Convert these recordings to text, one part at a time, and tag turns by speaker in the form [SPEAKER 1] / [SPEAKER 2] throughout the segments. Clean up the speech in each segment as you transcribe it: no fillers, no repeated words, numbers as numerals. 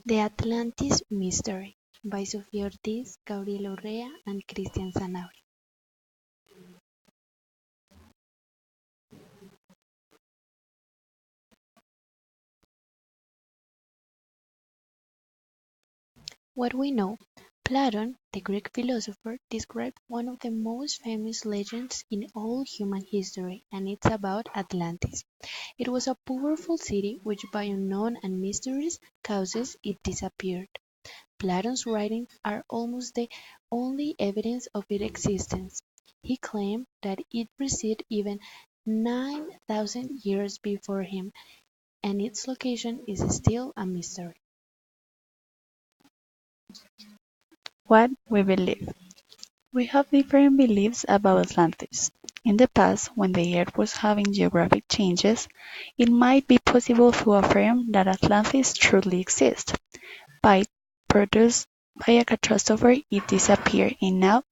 [SPEAKER 1] The Atlantis Mystery by Sofía Ortiz, Gabriela Urrea, and Cristian Sanabria. What we know: Plato, the Greek philosopher, described one of the most famous legends in all human history, and it's about Atlantis. It was a powerful city which by unknown and mysterious causes it disappeared. Platon's writings are almost the only evidence of its existence. He claimed that it preceded even 9,000 years before him, and its location is still a mystery.
[SPEAKER 2] What we believe. We have different beliefs about Atlantis. In the past, when the Earth was having geographic changes, it might be possible to affirm that Atlantis truly exists. But produced by a catastrophe, it disappeared and now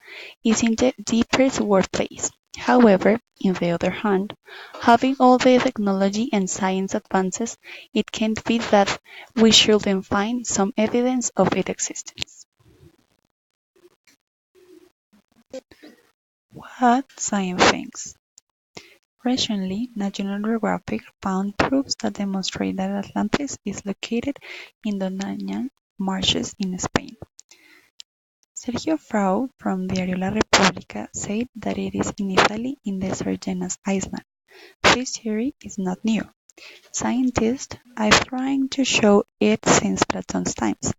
[SPEAKER 2] is in the deepest workplace. However, on the other hand, having all the technology and science advances, it can't be that we shouldn't find some evidence of its existence. What science thinks? Recently, National Geographic found proofs that demonstrate that Atlantis is located in the Nyan marshes in Spain. Sergio Frau from Diario La República said that it is in Italy in the Sargenas Island. This theory is not new. Scientists are trying to show it since Platon's times,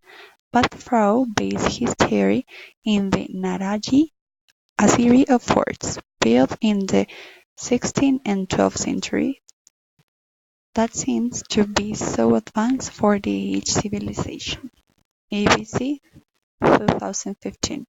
[SPEAKER 2] but Frau based his theory in the Naragi, a series of forts built in the 16th and 12th century that seems to be so advanced for the age civilization. ABC 2015.